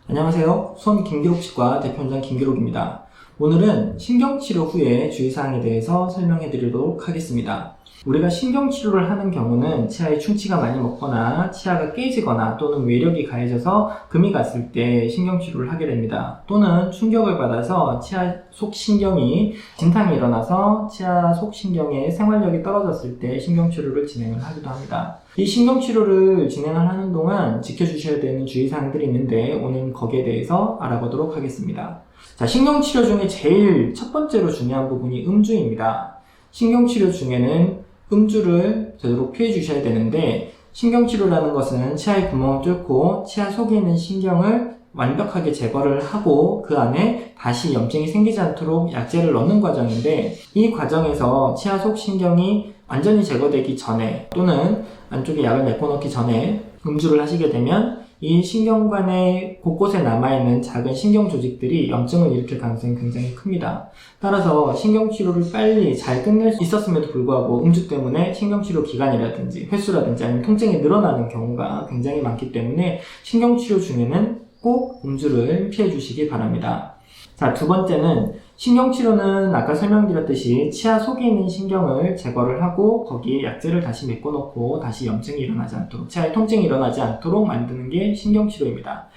안녕하세요. 손김기록치과 대표원장 김기록입니다. 오늘은 신경치료 후에 주의사항에 대해서 설명해 드리도록 하겠습니다. 우리가 신경치료를 하는 경우는 치아에 충치가 많이 먹거나 치아가 깨지거나 또는 외력이 가해져서 금이 갔을 때 신경치료를 하게 됩니다. 또는 충격을 받아서 치아 속신경이 진탕이 일어나서 치아 속신경의 생활력이 떨어졌을 때 신경치료를 진행을 하기도 합니다. 이 신경치료를 진행을 하는 동안 지켜주셔야 되는 주의사항들이 있는데 오늘 거기에 대해서 알아보도록 하겠습니다. 자, 신경치료 중에 제일 첫 번째로 중요한 부분이 음주입니다. 신경치료 중에는 음주를 되도록 피해 주셔야 되는데, 신경치료라는 것은 치아의 구멍을 뚫고 치아 속에 있는 신경을 완벽하게 제거를 하고 그 안에 다시 염증이 생기지 않도록 약재를 넣는 과정인데, 이 과정에서 치아 속 신경이 완전히 제거되기 전에 또는 안쪽에 약을 메꿔넣기 전에 음주를 하시게 되면 이 신경관의 곳곳에 남아있는 작은 신경 조직들이 염증을 일으킬 가능성이 굉장히 큽니다. 따라서 신경치료를 빨리 잘 끝낼 수 있었음에도 불구하고 음주 때문에 신경치료 기간이라든지 횟수라든지 아니면 통증이 늘어나는 경우가 굉장히 많기 때문에 신경치료 중에는 꼭 음주를 피해 주시기 바랍니다. 자, 두 번째는 신경치료는 아까 설명드렸듯이 치아 속에 있는 신경을 제거를 하고 거기에 약재를 다시 메꿔놓고 다시 염증이 일어나지 않도록, 치아에 통증이 일어나지 않도록 만드는 게 신경치료입니다.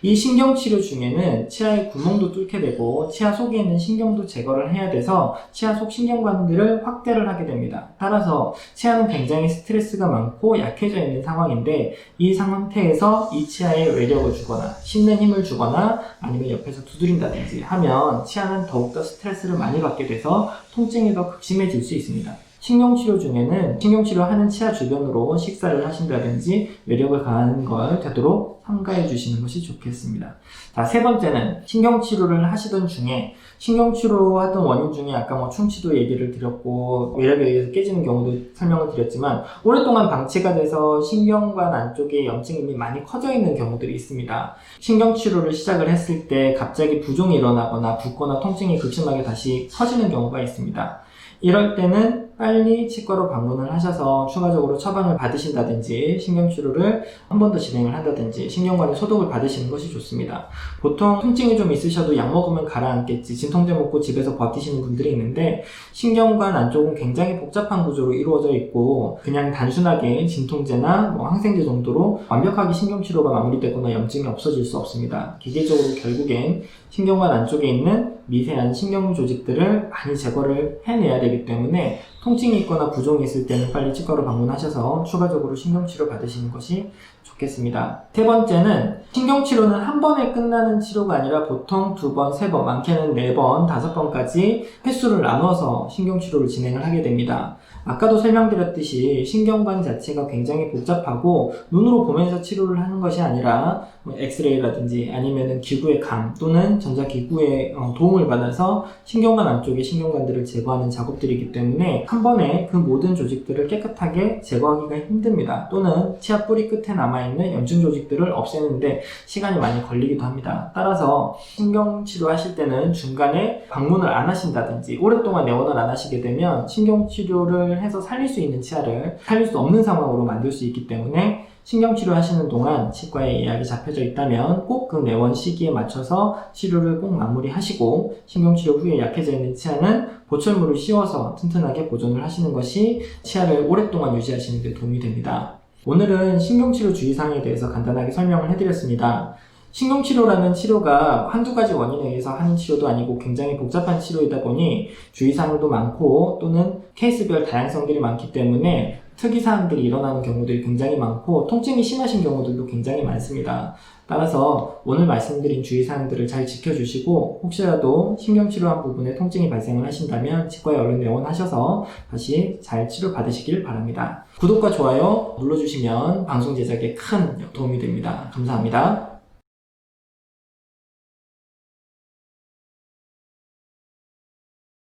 이 신경치료 중에는 치아의 구멍도 뚫게 되고 치아 속에 있는 신경도 제거를 해야 돼서 치아 속 신경관들을 확대를 하게 됩니다. 따라서 치아는 굉장히 스트레스가 많고 약해져 있는 상황인데, 이 상태에서 이 치아에 외력을 주거나 씹는 힘을 주거나 아니면 옆에서 두드린다든지 하면 치아는 더욱더 스트레스를 많이 받게 돼서 통증이 더 극심해질 수 있습니다. 신경치료 중에는 신경치료하는 치아 주변으로 식사를 하신다든지 외력을 가하는 걸 되도록 삼가해 주시는 것이 좋겠습니다. 자, 세 번째는 신경치료를 하시던 중에 신경치료 하던 원인 중에 아까 충치도 얘기를 드렸고 외력에 의해서 깨지는 경우도 설명을 드렸지만, 오랫동안 방치가 돼서 신경관 안쪽에 염증이 많이 커져 있는 경우들이 있습니다. 신경치료를 시작을 했을 때 갑자기 부종이 일어나거나 붓거나 통증이 극심하게 다시 커지는 경우가 있습니다. 이럴 때는 빨리 치과로 방문을 하셔서 추가적으로 처방을 받으신다든지 신경치료를 한 번 더 진행을 한다든지 신경관에 소독을 받으시는 것이 좋습니다. 보통 통증이 좀 있으셔도 약 먹으면 가라앉겠지, 진통제 먹고 집에서 버티시는 분들이 있는데, 신경관 안쪽은 굉장히 복잡한 구조로 이루어져 있고 그냥 단순하게 진통제나 항생제 정도로 완벽하게 신경치료가 마무리되거나 염증이 없어질 수 없습니다. 기계적으로 결국엔 신경관 안쪽에 있는 미세한 신경 조직들을 많이 제거를 해내야 되기 때문에 통증이 있거나 부종이 있을 때는 빨리 치과로 방문하셔서 추가적으로 신경치료 받으시는 것이 좋겠습니다. 세 번째는 신경치료는 한 번에 끝나는 치료가 아니라 보통 2번, 3번, 많게는 4번, 5번까지 횟수를 나눠서 신경치료를 진행을 하게 됩니다. 아까도 설명드렸듯이 신경관 자체가 굉장히 복잡하고 눈으로 보면서 치료를 하는 것이 아니라 엑스레이라든지 아니면은 기구의 감 또는 전자기구의 도움을 받아서 신경관 안쪽의 신경관들을 제거하는 작업들이기 때문에 한 번에 그 모든 조직들을 깨끗하게 제거하기가 힘듭니다. 또는 치아 뿌리 끝에 남아있는 염증 조직들을 없애는데 시간이 많이 걸리기도 합니다. 따라서 신경치료 하실 때는 중간에 방문을 안 하신다든지 오랫동안 내원을 안 하시게 되면 신경치료를 해서 살릴 수 있는 치아를 살릴 수 없는 상황으로 만들 수 있기 때문에 신경치료 하시는 동안 치과에 예약이 잡혀져 있다면 꼭 그 내원 시기에 맞춰서 치료를 꼭 마무리하시고, 신경치료 후에 약해져 있는 치아는 보철물을 씌워서 튼튼하게 보존을 하시는 것이 치아를 오랫동안 유지하시는 데 도움이 됩니다. 오늘은 신경치료 주의사항에 대해서 간단하게 설명을 해드렸습니다. 신경치료라는 치료가 한두 가지 원인에 의해서 하는 치료도 아니고 굉장히 복잡한 치료이다 보니 주의사항도 많고 또는 케이스별 다양성들이 많기 때문에 특이사항들이 일어나는 경우들이 굉장히 많고 통증이 심하신 경우들도 굉장히 많습니다. 따라서 오늘 말씀드린 주의사항들을 잘 지켜주시고, 혹시라도 신경치료한 부분에 통증이 발생을 하신다면 치과에 얼른 내원하셔서 다시 잘 치료받으시길 바랍니다. 구독과 좋아요 눌러주시면 방송 제작에 큰 도움이 됩니다. 감사합니다.